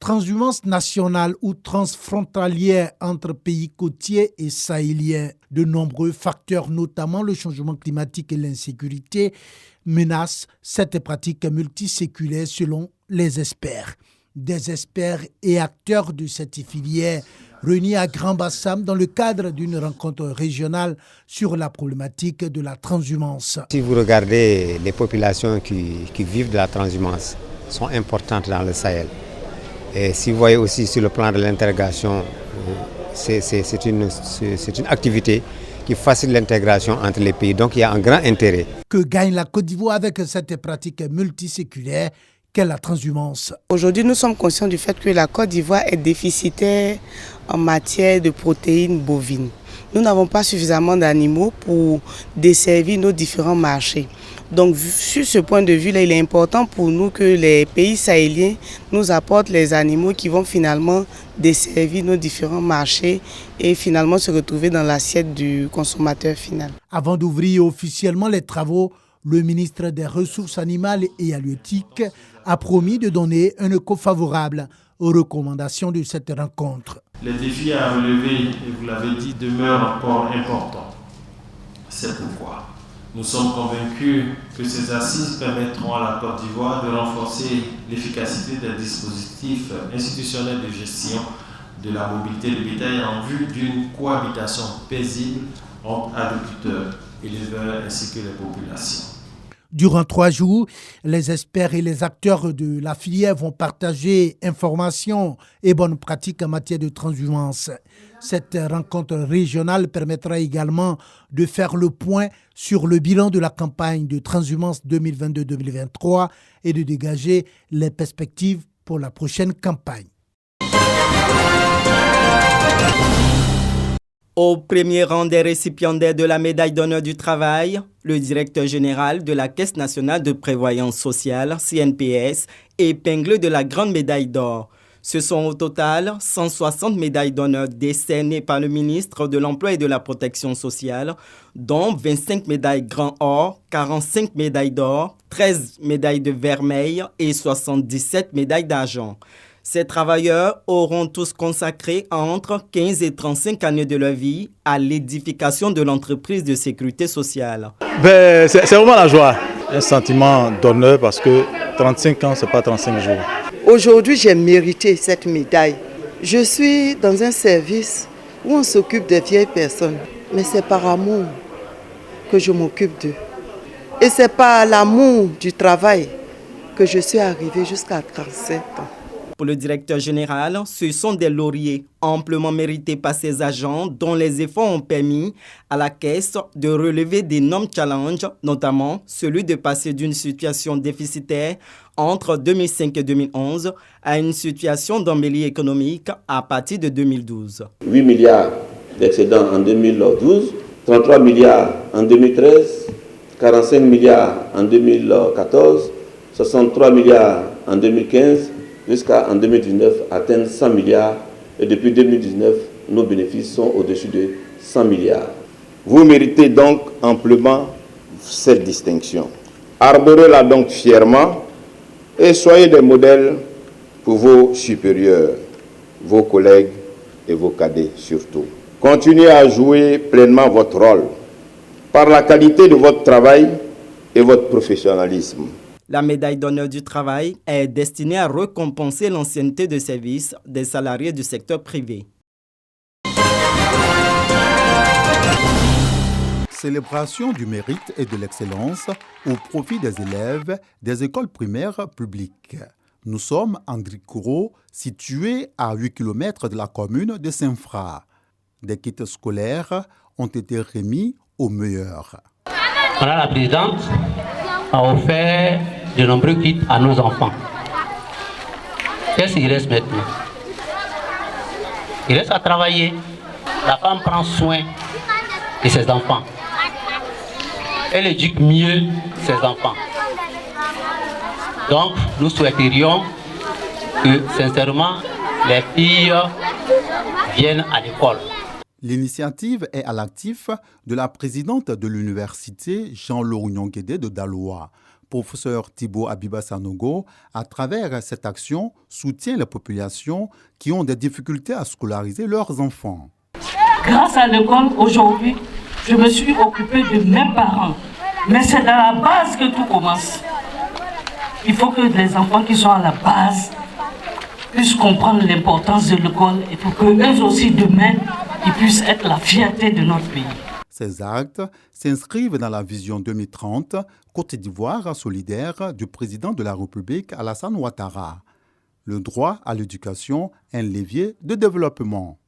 transhumance nationale ou transfrontalière entre pays côtiers et sahéliens. De nombreux facteurs, notamment le changement climatique et l'insécurité, menacent cette pratique multiséculaire selon les experts. Des experts et acteurs de cette filière réunis à Grand Bassam dans le cadre d'une rencontre régionale sur la problématique de la transhumance. Si vous regardez les populations qui vivent de la transhumance, sont importantes dans le Sahel. Et si vous voyez aussi sur le plan de l'intégration, c'est une activité qui facilite l'intégration entre les pays. Donc il y a un grand intérêt. Que gagne la Côte d'Ivoire avec cette pratique multiséculaire qu'est la transhumance? Aujourd'hui, nous sommes conscients du fait que la Côte d'Ivoire est déficitaire en matière de protéines bovines. Nous n'avons pas suffisamment d'animaux pour desservir nos différents marchés. Donc, sur ce point de vue-là, il est important pour nous que les pays sahéliens nous apportent les animaux qui vont finalement desservir nos différents marchés et finalement se retrouver dans l'assiette du consommateur final. Avant d'ouvrir officiellement les travaux, le ministre des Ressources animales et halieutiques a promis de donner un écho favorable aux recommandations de cette rencontre. Les défis à relever, et vous l'avez dit, demeurent encore importants. C'est pourquoi nous sommes convaincus que ces assises permettront à la Côte d'Ivoire de renforcer l'efficacité des dispositifs institutionnels de gestion de la mobilité de bétail en vue d'une cohabitation paisible entre agriculteurs, éleveurs ainsi que les populations. Durant 3 jours, les experts et les acteurs de la filière vont partager informations et bonnes pratiques en matière de transhumance. Cette rencontre régionale permettra également de faire le point sur le bilan de la campagne de transhumance 2022-2023 et de dégager les perspectives pour la prochaine campagne. Au premier rang des récipiendaires de la médaille d'honneur du travail, le directeur général de la Caisse nationale de prévoyance sociale, CNPS, est épinglé de la grande médaille d'or. Ce sont au total 160 médailles d'honneur décernées par le ministre de l'Emploi et de la Protection sociale, dont 25 médailles grand or, 45 médailles d'or, 13 médailles de vermeil et 77 médailles d'argent. Ces travailleurs auront tous consacré entre 15 et 35 années de leur vie à l'édification de l'entreprise de sécurité sociale. C'est vraiment la joie, un sentiment d'honneur parce que 35 ans, ce n'est pas 35 jours. Aujourd'hui, j'ai mérité cette médaille. Je suis dans un service où on s'occupe des vieilles personnes, mais c'est par amour que je m'occupe d'eux. Et c'est par l'amour du travail que je suis arrivée jusqu'à 37 ans. Pour le directeur général, ce sont des lauriers amplement mérités par ses agents dont les efforts ont permis à la Caisse de relever d'énormes challenges, notamment celui de passer d'une situation déficitaire entre 2005 et 2011 à une situation d'embellie économique à partir de 2012. 8 milliards d'excédents en 2012, 33 milliards en 2013, 45 milliards en 2014, 63 milliards en 2015, jusqu'à en 2019 atteindre 100 milliards et depuis 2019, nos bénéfices sont au-dessus de 100 milliards. Vous méritez donc amplement cette distinction. Arborez-la donc fièrement et soyez des modèles pour vos supérieurs, vos collègues et vos cadets surtout. Continuez à jouer pleinement votre rôle par la qualité de votre travail et votre professionnalisme. La médaille d'honneur du travail est destinée à récompenser l'ancienneté de service des salariés du secteur privé. Célébration du mérite et de l'excellence au profit des élèves des écoles primaires publiques. Nous sommes en Drikoro, situé à 8 km de la commune de Saint-Fra. Des kits scolaires ont été remis aux meilleurs. Madame la Présidente a offert de nombreux kits à nos enfants. Qu'est-ce qu'il reste maintenant? Il reste à travailler. La femme prend soin de ses enfants. Elle éduque mieux ses enfants. Donc, nous souhaiterions que, sincèrement, les filles viennent à l'école. L'initiative est à l'actif de la présidente de l'université Jean-Laurent Guédé de Daloa Professeur Thibaut Abiba Sanogo, à travers cette action, soutient les populations qui ont des difficultés à scolariser leurs enfants. Grâce à l'école, aujourd'hui, je me suis occupée de mes parents. Mais c'est dans la base que tout commence. Il faut que les enfants qui sont à la base puissent comprendre l'importance de l'école et pour qu'eux aussi, demain, ils puissent être la fierté de notre pays. Ces actes s'inscrivent dans la vision 2030 Côte d'Ivoire solidaire du président de la République Alassane Ouattara. Le droit à l'éducation, un levier de développement.